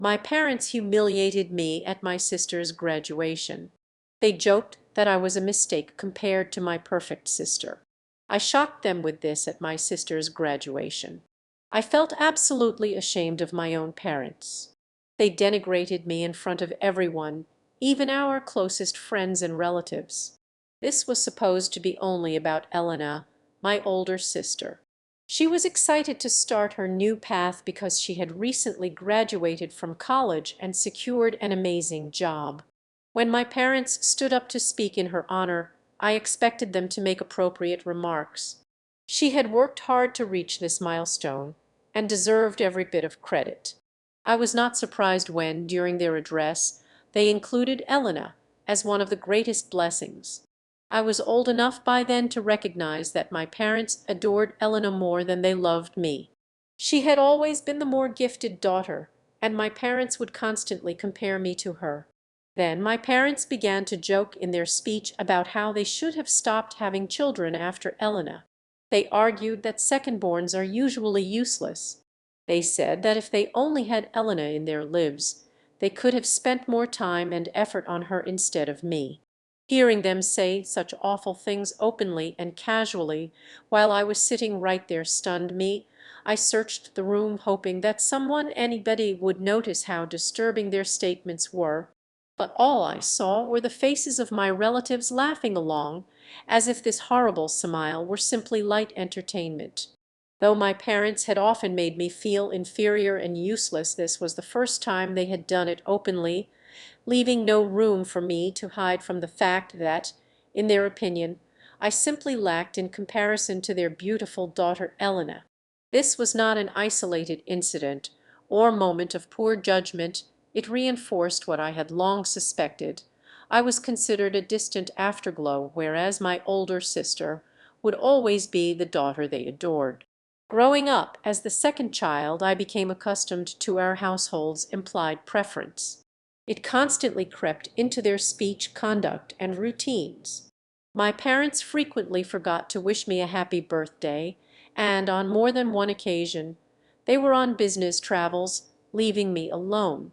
My parents humiliated me at my sister's graduation. They joked that I was a mistake compared to my perfect sister. I shocked them with this at my sister's graduation. I felt absolutely ashamed of my own parents. They denigrated me in front of everyone, even our closest friends and relatives. This was supposed to be only about Elena, my older sister. She was excited to start her new path because she had recently graduated from college and secured an amazing job. When my parents stood up to speak in her honor, I expected them to make appropriate remarks. She had worked hard to reach this milestone and deserved every bit of credit. I was not surprised when, during their address, they included Elena as one of the greatest blessings. I was old enough by then to recognize that my parents adored Elena more than they loved me. She had always been the more gifted daughter, and my parents would constantly compare me to her. Then my parents began to joke in their speech about how they should have stopped having children after Elena. They argued that second-borns are usually useless. They said that if they only had Elena in their lives, they could have spent more time and effort on her instead of me. Hearing them say such awful things openly and casually while I was sitting right there stunned me. I searched the room hoping that anybody would notice how disturbing their statements were, but all I saw were the faces of my relatives laughing along, as if this horrible smile were simply light entertainment. Though my parents had often made me feel inferior and useless, this was the first time they had done it openly, leaving no room for me to hide from the fact that, in their opinion, I simply lacked in comparison to their beautiful daughter Elena. This was not an isolated incident or moment of poor judgment, it reinforced what I had long suspected. I was considered a distant afterglow, whereas my older sister would always be the daughter they adored. Growing up as the second child, I became accustomed to our household's implied preference. It constantly crept into their speech, conduct, and routines. My parents frequently forgot to wish me a happy birthday, and on more than one occasion they were on business travels, leaving me alone.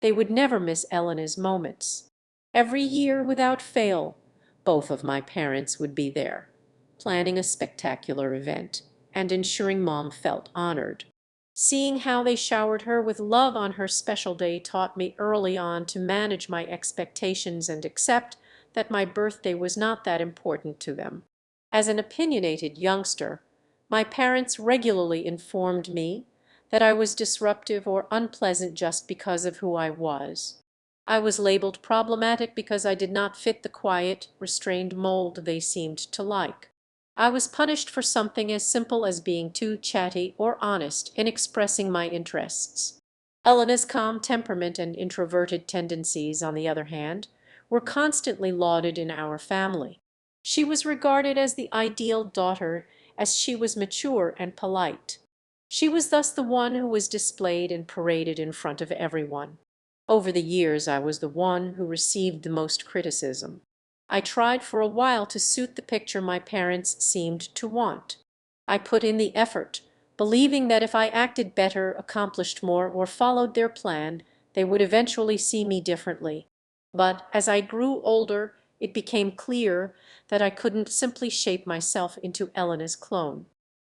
They would never miss Elena's moments. Every year, without fail, both of my parents would be there, planning a spectacular event and ensuring Mom felt honored. Seeing how they showered her with love on her special day taught me early on to manage my expectations and accept that my birthday was not that important to them. As an opinionated youngster, my parents regularly informed me that I was disruptive or unpleasant just because of who I was. I was labeled problematic because I did not fit the quiet, restrained mold they seemed to like. I was punished for something as simple as being too chatty or honest in expressing my interests. Elena's calm temperament and introverted tendencies, on the other hand, were constantly lauded in our family. She was regarded as the ideal daughter, as she was mature and polite. She was thus the one who was displayed and paraded in front of everyone. Over the years I was the one who received the most criticism. I tried for a while to suit the picture my parents seemed to want. I put in the effort, believing that if I acted better, accomplished more, or followed their plan, they would eventually see me differently. But as I grew older, it became clear that I couldn't simply shape myself into Elena's clone.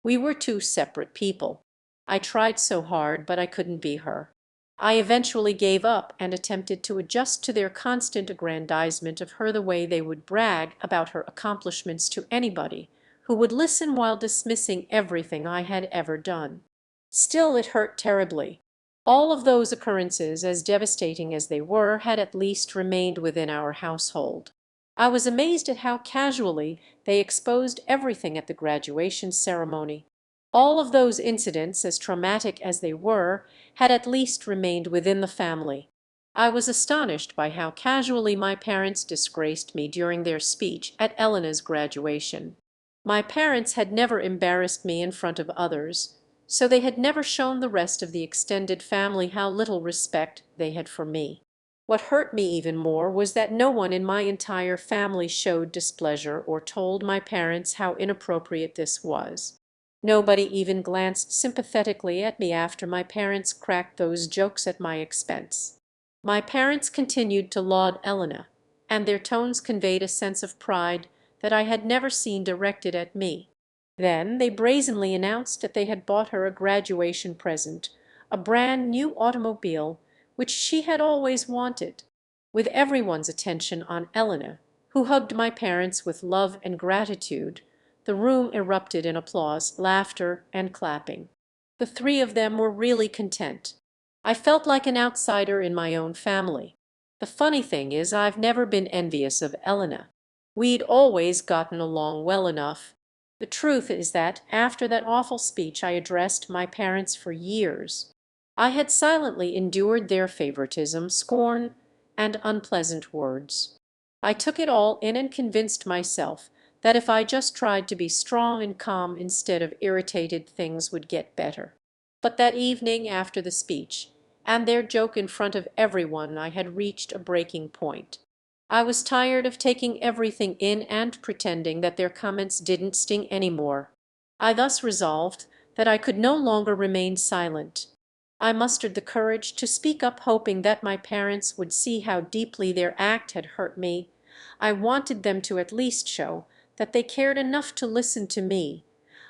We were two separate people. I tried so hard, but I couldn't be her. I eventually gave up and attempted to adjust to their constant aggrandizement of her the way they would brag about her accomplishments to anybody who would listen while dismissing everything I had ever done. Still, it hurt terribly. All of those occurrences, as devastating as they were, had at least remained within our household. I was amazed at how casually they exposed everything at the graduation ceremony. All of those incidents, as traumatic as they were, had at least remained within the family. I was astonished by how casually my parents disgraced me during their speech at Elena's graduation. My parents had never embarrassed me in front of others, so they had never shown the rest of the extended family how little respect they had for me. What hurt me even more was that no one in my entire family showed displeasure or told my parents how inappropriate this was. Nobody even glanced sympathetically at me after my parents cracked those jokes at my expense. My parents continued to laud Helena, and their tones conveyed a sense of pride that I had never seen directed at me. Then they brazenly announced that they had bought her a graduation present, a brand new automobile which she had always wanted. With everyone's attention on Helena, who hugged my parents with love and gratitude, the room erupted in applause, laughter, and clapping. The three of them were really content. I felt like an outsider in my own family. The funny thing is I've never been envious of Helena. We'd always gotten along well enough. The truth is that after that awful speech I addressed my parents for years, I had silently endured their favoritism, scorn, and unpleasant words. I took it all in and convinced myself that if I just tried to be strong and calm instead of irritated, things would get better. But that evening after the speech, and their joke in front of everyone, I had reached a breaking point. I was tired of taking everything in and pretending that their comments didn't sting anymore. I thus resolved that I could no longer remain silent. I mustered the courage to speak up, hoping that my parents would see how deeply their act had hurt me. I wanted them to at least show that they cared enough to listen to me.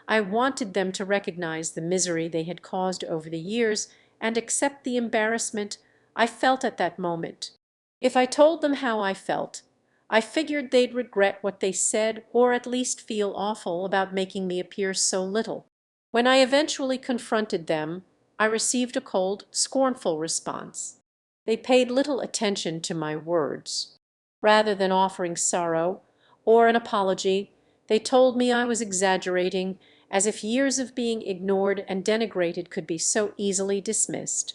I wanted them to recognize the misery they had caused over the years and accept the embarrassment I felt at that moment. If I told them how I felt, I figured they'd regret what they said or at least feel awful about making me appear so little. When I eventually confronted them, I received a cold, scornful response. They paid little attention to my words. Rather than offering sorrow or an apology, they told me I was exaggerating, as if years of being ignored and denigrated could be so easily dismissed.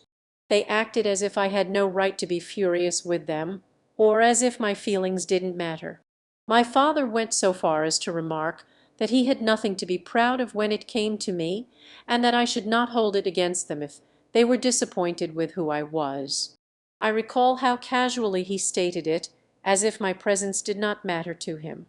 They acted as if I had no right to be furious with them, or as if my feelings didn't matter. My father went so far as to remark that he had nothing to be proud of when it came to me, and that I should not hold it against them if they were disappointed with who I was. I recall how casually he stated it, as if my presence did not matter to him.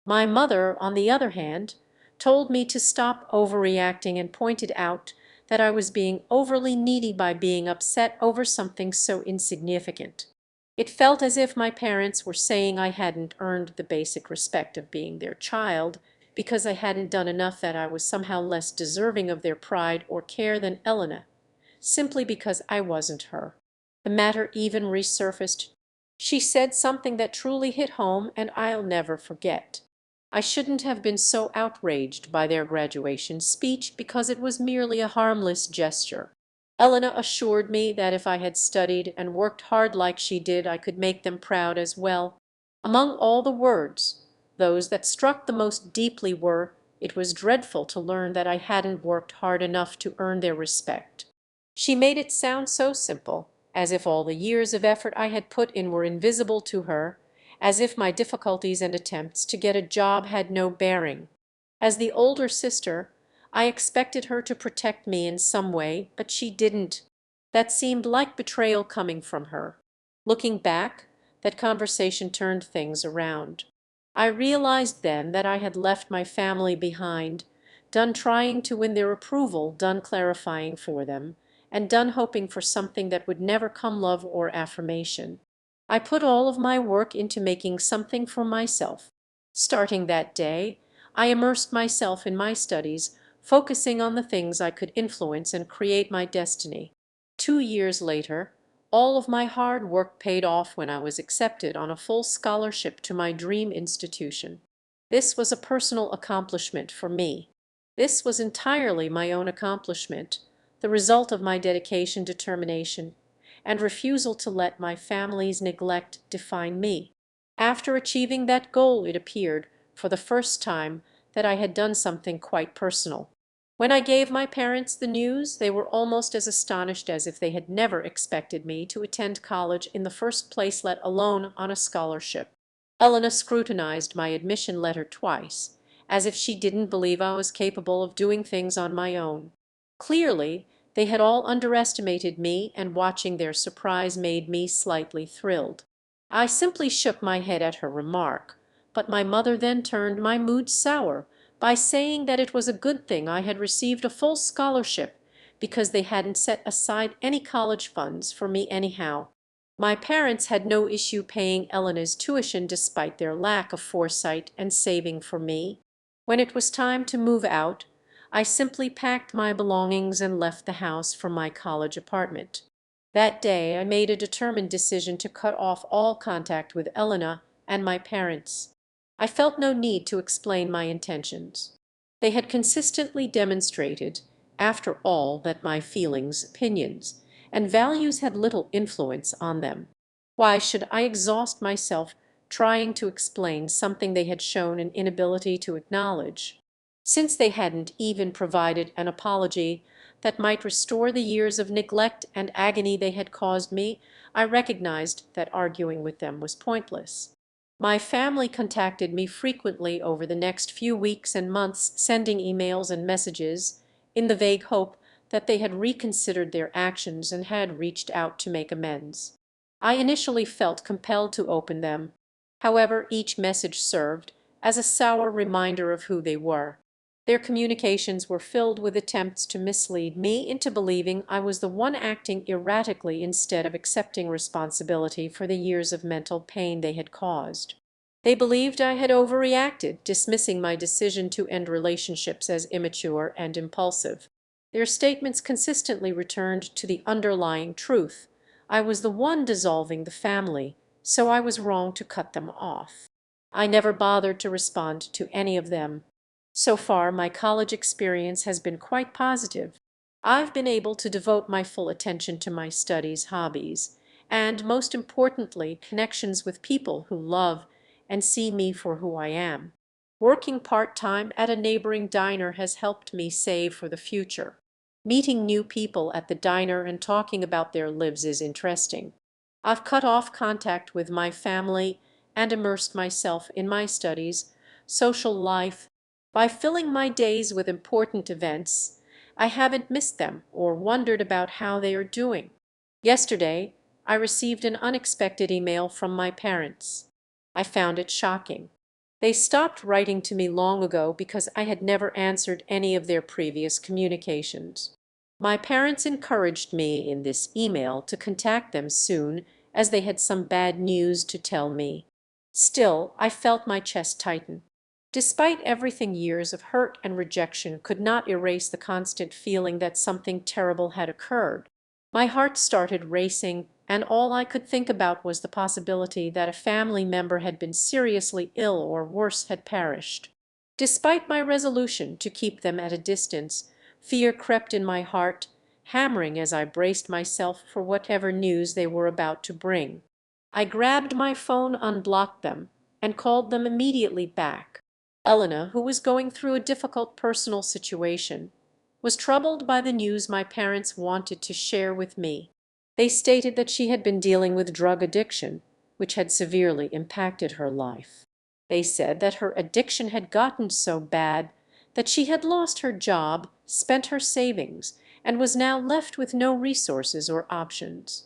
My mother, on the other hand, told me to stop overreacting and pointed out that I was being overly needy by being upset over something so insignificant. It felt as if my parents were saying I hadn't earned the basic respect of being their child because I hadn't done enough, that I was somehow less deserving of their pride or care than Elena, simply because I wasn't her. The matter even resurfaced. She said something that truly hit home and I'll never forget. I shouldn't have been so outraged by their graduation speech because it was merely a harmless gesture. Elena assured me that if I had studied and worked hard like she did, I could make them proud as well. Among all the words, those that struck the most deeply were, "It was dreadful to learn that I hadn't worked hard enough to earn their respect." She made it sound so simple, as if all the years of effort I had put in were invisible to her, as if my difficulties and attempts to get a job had no bearing. As the older sister, I expected her to protect me in some way, but she didn't. That seemed like betrayal coming from her. Looking back, that conversation turned things around. I realized then that I had left my family behind, done trying to win their approval, done clarifying for them, and done hoping for something that would never come, love or affirmation. I put all of my work into making something for myself. Starting that day, I immersed myself in my studies, focusing on the things I could influence and create my destiny. 2 years later, all of my hard work paid off when I was accepted on a full scholarship to my dream institution. This was a personal accomplishment for me. This was entirely my own accomplishment, the result of my dedication, determination, and refusal to let my family's neglect define me. After achieving that goal, it appeared, for the first time, that I had done something quite personal. When I gave my parents the news, they were almost as astonished as if they had never expected me to attend college in the first place, let alone on a scholarship. Elena scrutinized my admission letter twice, as if she didn't believe I was capable of doing things on my own. Clearly, they had all underestimated me, and watching their surprise made me slightly thrilled. I simply shook my head at her remark, but my mother then turned my mood sour by saying that it was a good thing I had received a full scholarship because they hadn't set aside any college funds for me anyhow. My parents had no issue paying Elena's tuition despite their lack of foresight and saving for me. When it was time to move out, I simply packed my belongings and left the house for my college apartment. That day I made a determined decision to cut off all contact with Elena and my parents. I felt no need to explain my intentions. They had consistently demonstrated, after all, that my feelings, opinions, and values had little influence on them. Why should I exhaust myself trying to explain something they had shown an inability to acknowledge? Since they hadn't even provided an apology that might restore the years of neglect and agony they had caused me, I recognized that arguing with them was pointless. My family contacted me frequently over the next few weeks and months, sending emails and messages in the vague hope that they had reconsidered their actions and had reached out to make amends. I initially felt compelled to open them. However, each message served as a sour reminder of who they were. Their communications were filled with attempts to mislead me into believing I was the one acting erratically instead of accepting responsibility for the years of mental pain they had caused. They believed I had overreacted, dismissing my decision to end relationships as immature and impulsive. Their statements consistently returned to the underlying truth. I was the one dissolving the family, so I was wrong to cut them off. I never bothered to respond to any of them. So far, my college experience has been quite positive. I've been able to devote my full attention to my studies, hobbies, and most importantly, connections with people who love and see me for who I am. Working part-time at a neighboring diner has helped me save for the future. Meeting new people at the diner and talking about their lives is interesting. I've cut off contact with my family and immersed myself in my studies, social life. By filling my days with important events, I haven't missed them or wondered about how they are doing. Yesterday, I received an unexpected email from my parents. I found it shocking. They stopped writing to me long ago because I had never answered any of their previous communications. My parents encouraged me in this email to contact them soon as they had some bad news to tell me. Still, I felt my chest tighten. Despite everything, years of hurt and rejection could not erase the constant feeling that something terrible had occurred. My heart started racing, and all I could think about was the possibility that a family member had been seriously ill or worse had perished. Despite my resolution to keep them at a distance, fear crept in my heart, hammering as I braced myself for whatever news they were about to bring. I grabbed my phone, unblocked them, and called them immediately back. Elena, who was going through a difficult personal situation, was troubled by the news my parents wanted to share with me. They stated that she had been dealing with drug addiction, which had severely impacted her life. They said that her addiction had gotten so bad that she had lost her job, spent her savings, and was now left with no resources or options.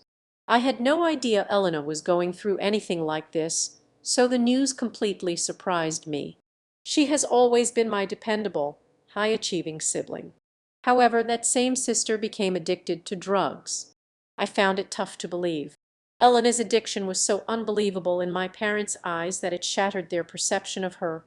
I had no idea Elena was going through anything like this, so the news completely surprised me. She has always been my dependable, high-achieving sibling. However, that same sister became addicted to drugs. I found it tough to believe. Elena's addiction was so unbelievable in my parents' eyes that it shattered their perception of her,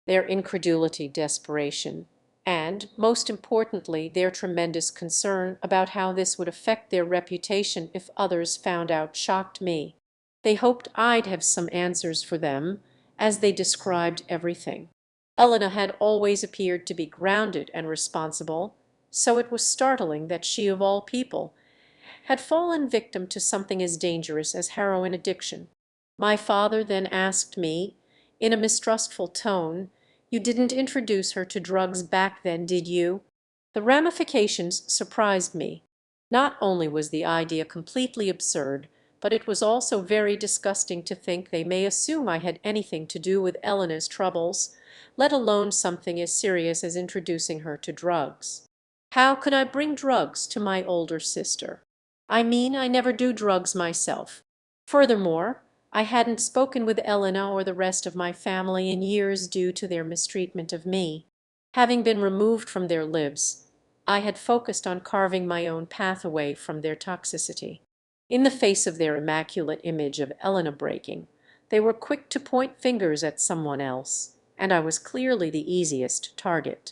their incredulity, desperation, and, most importantly, their tremendous concern about how this would affect their reputation if others found out shocked me. They hoped I'd have some answers for them, as they described everything. Elena had always appeared to be grounded and responsible, so it was startling that she, of all people, had fallen victim to something as dangerous as heroin addiction. My father then asked me, in a mistrustful tone, "You didn't introduce her to drugs back then, did you?" The ramifications surprised me. Not only was the idea completely absurd, but it was also very disgusting to think they may assume I had anything to do with Elena's troubles, let alone something as serious as introducing her to drugs. How could I bring drugs to my older sister? I mean, I never do drugs myself. Furthermore, I hadn't spoken with Elena or the rest of my family in years due to their mistreatment of me. Having been removed from their lives, I had focused on carving my own path away from their toxicity. In the face of their immaculate image of Elena breaking, they were quick to point fingers at someone else, and I was clearly the easiest target.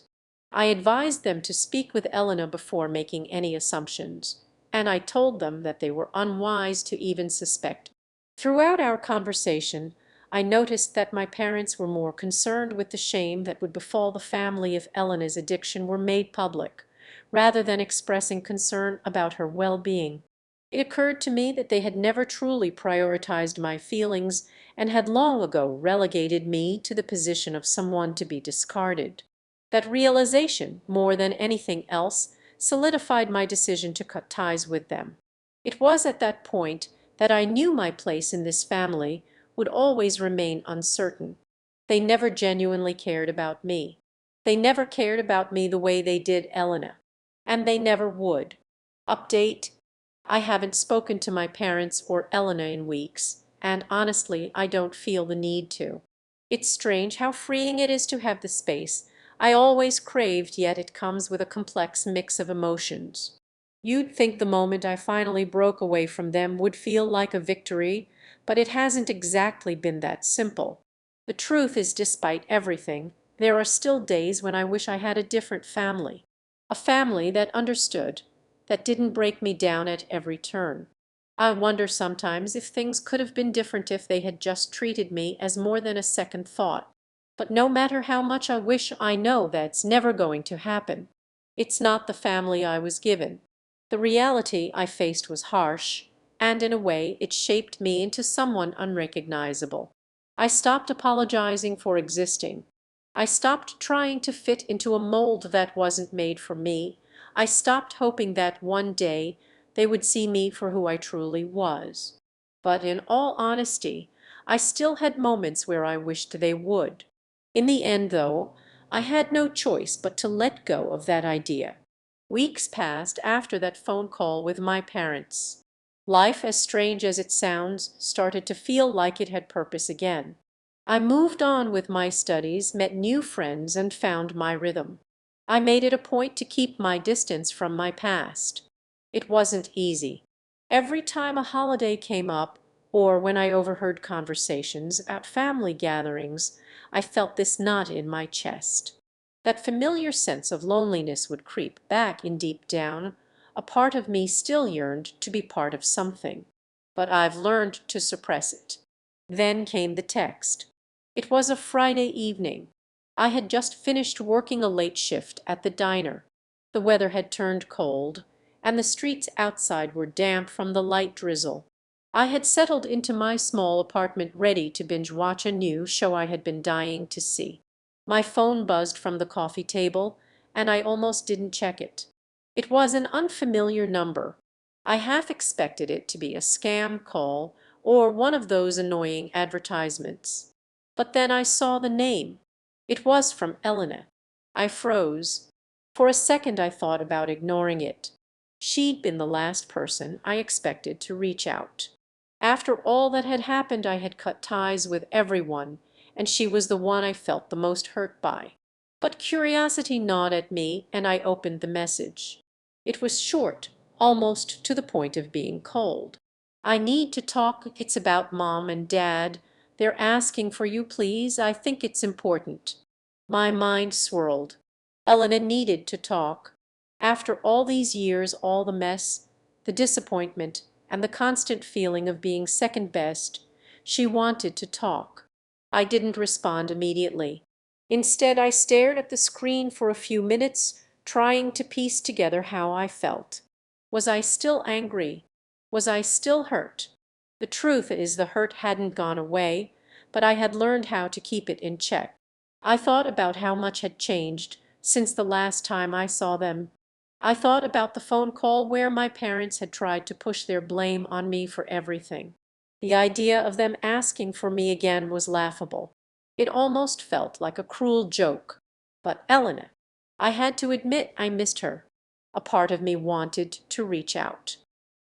I advised them to speak with Elena before making any assumptions, and I told them that they were unwise to even suspect. Throughout our conversation, I noticed that my parents were more concerned with the shame that would befall the family if Elena's addiction were made public, rather than expressing concern about her well-being. It occurred to me that they had never truly prioritized my feelings and had long ago relegated me to the position of someone to be discarded. That realization, more than anything else, solidified my decision to cut ties with them. It was at that point that I knew my place in this family would always remain uncertain. They never genuinely cared about me. They never cared about me the way they did Elena. And they never would. Update: I haven't spoken to my parents or Elena in weeks, and honestly, I don't feel the need to. It's strange how freeing it is to have the space I always craved, yet it comes with a complex mix of emotions. You'd think the moment I finally broke away from them would feel like a victory, but it hasn't exactly been that simple. The truth is, despite everything, there are still days when I wish I had a different family. A family that understood, that didn't break me down at every turn. I wonder sometimes if things could have been different if they had just treated me as more than a second thought. But no matter how much I wish, I know that's never going to happen. It's not the family I was given. The reality I faced was harsh, and in a way it shaped me into someone unrecognizable. I stopped apologizing for existing. I stopped trying to fit into a mold that wasn't made for me. I stopped hoping that one day they would see me for who I truly was. But in all honesty, I still had moments where I wished they would. In the end, though, I had no choice but to let go of that idea. Weeks passed after that phone call with my parents. Life, as strange as it sounds, started to feel like it had purpose again. I moved on with my studies, met new friends, and found my rhythm. I made it a point to keep my distance from my past. It wasn't easy. Every time a holiday came up, or when I overheard conversations about family gatherings, I felt this knot in my chest. That familiar sense of loneliness would creep back in deep down. A part of me still yearned to be part of something, but I've learned to suppress it. Then came the text. It was a Friday evening. I had just finished working a late shift at the diner. The weather had turned cold, and the streets outside were damp from the light drizzle. I had settled into my small apartment ready to binge watch a new show I had been dying to see. My phone buzzed from the coffee table, and I almost didn't check it. It was an unfamiliar number. I half expected it to be a scam call or one of those annoying advertisements. But then I saw the name. It was from Elena. I froze. For a second I thought about ignoring it. She'd been the last person I expected to reach out. After all that had happened, I had cut ties with everyone, and she was the one I felt the most hurt by. But curiosity gnawed at me, and I opened the message. It was short, almost to the point of being cold. "I need to talk. It's about Mom and Dad. They're asking for you, please. I think it's important." My mind swirled. Elena needed to talk. After all these years, all the mess, the disappointment, and the constant feeling of being second best, she wanted to talk. I didn't respond immediately. Instead, I stared at the screen for a few minutes, trying to piece together how I felt. Was I still angry? Was I still hurt? The truth is, the hurt hadn't gone away, but I had learned how to keep it in check. I thought about how much had changed since the last time I saw them. I thought about the phone call where my parents had tried to push their blame on me for everything. The idea of them asking for me again was laughable. It almost felt like a cruel joke. But Elena, I had to admit I missed her. A part of me wanted to reach out.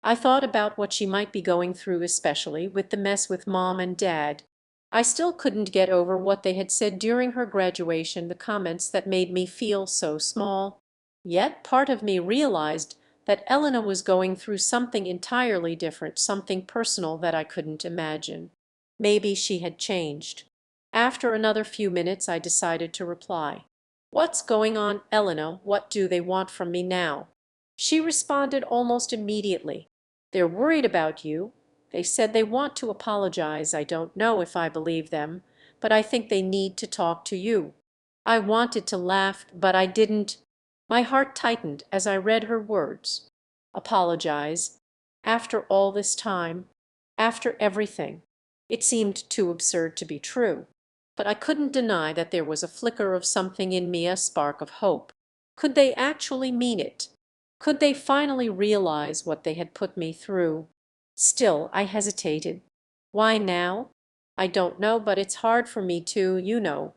I thought about what she might be going through, especially with the mess with Mom and Dad. I still couldn't get over what they had said during her graduation, the comments that made me feel so small. Yet part of me realized that Elena was going through something entirely different, something personal that I couldn't imagine. Maybe she had changed. After another few minutes I decided to reply. "What's going on, Elena? What do they want from me now?" She responded almost immediately. "They're worried about you. They said they want to apologize. I don't know if I believe them, but I think they need to talk to you." I wanted to laugh, but I didn't. My heart tightened as I read her words. Apologize? After all this time? After everything? It seemed too absurd to be true. But I couldn't deny that there was a flicker of something in me, a spark of hope. Could they actually mean it? Could they finally realize what they had put me through? Still, I hesitated. Why now? I don't know, but it's hard for me too, you know.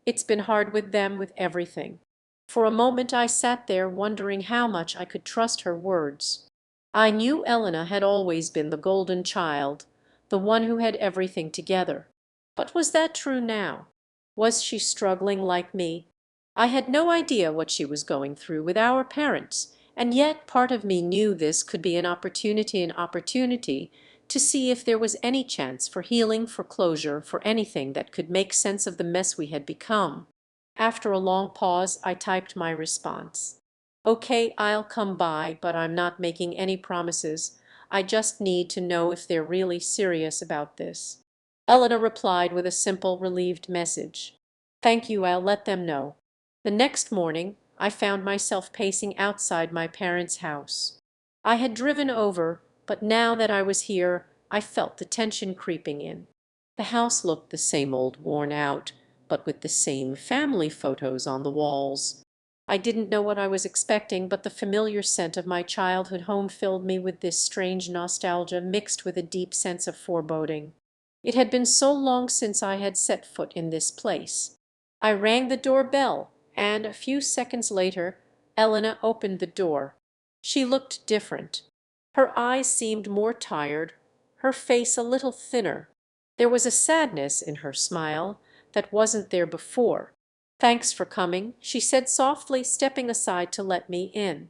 It's been hard with them, with everything. For a moment I sat there wondering how much I could trust her words. I knew Elena had always been the golden child, the one who had everything together. But was that true now? Was she struggling like me? I had no idea what she was going through with our parents, and yet part of me knew this could be an opportunity to see if there was any chance for healing, for closure, for anything that could make sense of the mess we had become. After a long pause, I typed my response. "Okay, I'll come by, but I'm not making any promises. I just need to know if they're really serious about this." Elena replied with a simple, relieved message. "Thank you, I'll let them know." The next morning I found myself pacing outside my parents' house. I had driven over, but now that I was here I felt the tension creeping in. The house looked the same old, worn out, but with the same family photos on the walls. I didn't know what I was expecting, but the familiar scent of my childhood home filled me with this strange nostalgia mixed with a deep sense of foreboding. It had been so long since I had set foot in this place. I rang the doorbell, and a few seconds later Elena opened the door. She looked different. Her eyes seemed more tired, her face a little thinner. There was a sadness in her smile that wasn't there before. "Thanks for coming," she said softly, stepping aside to let me in.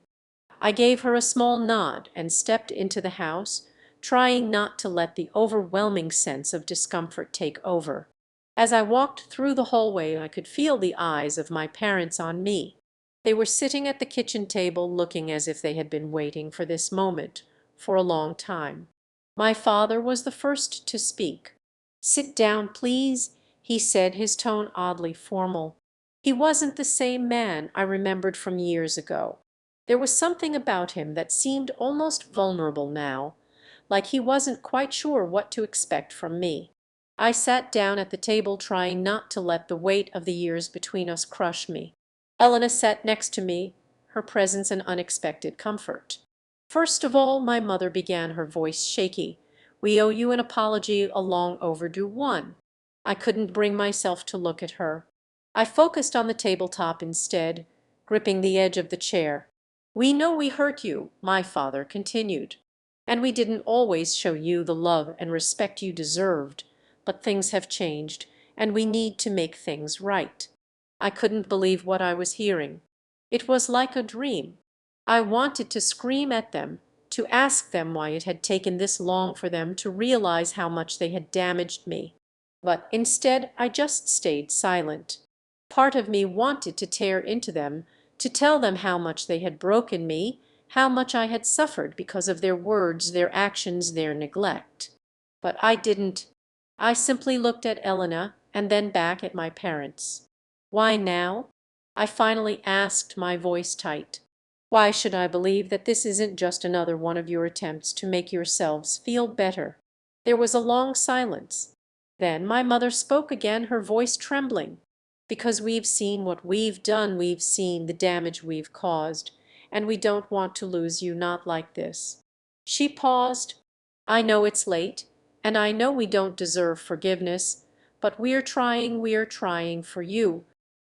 I gave her a small nod and stepped into the house, trying not to let the overwhelming sense of discomfort take over. As I walked through the hallway, I could feel the eyes of my parents on me. They were sitting at the kitchen table, looking as if they had been waiting for this moment for a long time. My father was the first to speak. "Sit down, please," he said, his tone oddly formal. He wasn't the same man I remembered from years ago. There was something about him that seemed almost vulnerable now, like he wasn't quite sure what to expect from me. I sat down at the table, trying not to let the weight of the years between us crush me. Elena sat next to me, her presence an unexpected comfort. "First of all," my mother began, her voice shaky, "we owe you an apology, a long overdue one." I couldn't bring myself to look at her. I focused on the tabletop instead, gripping the edge of the chair. "We know we hurt you," my father continued, "and we didn't always show you the love and respect you deserved, but things have changed, and we need to make things right." I couldn't believe what I was hearing. It was like a dream. I wanted to scream at them, to ask them why it had taken this long for them to realize how much they had damaged me. But instead I just stayed silent. Part of me wanted to tear into them, to tell them how much they had broken me, how much I had suffered because of their words, their actions, their neglect. But I didn't. I simply looked at Elena and then back at my parents. "Why now?" I finally asked, my voice tight. "Why should I believe that this isn't just another one of your attempts to make yourselves feel better?" There was a long silence. Then my mother spoke again, her voice trembling. "Because we've seen what we've done, we've seen the damage we've caused, and we don't want to lose you, not like this." She paused. "I know it's late, and I know we don't deserve forgiveness, but we're trying for you."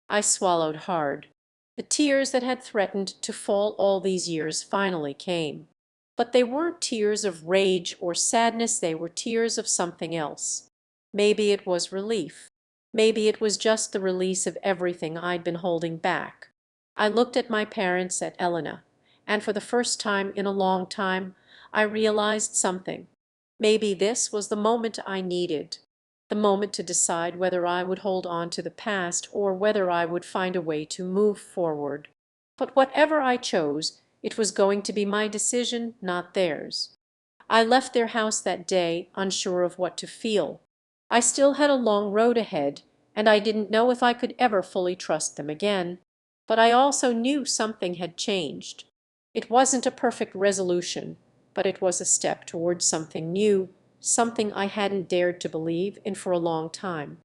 I swallowed hard. The tears that had threatened to fall all these years finally came. But they weren't tears of rage or sadness, they were tears of something else. Maybe it was relief. Maybe it was just the release of everything I'd been holding back. I looked at my parents, at Elena, and for the first time in a long time I realized something. Maybe this was the moment I needed, the moment to decide whether I would hold on to the past or whether I would find a way to move forward. But whatever I chose, it was going to be my decision, not theirs. I left their house that day unsure of what to feel. I still had a long road ahead, and I didn't know if I could ever fully trust them again. But I also knew something had changed. It wasn't a perfect resolution, but it was a step towards something new, something I hadn't dared to believe in for a long time.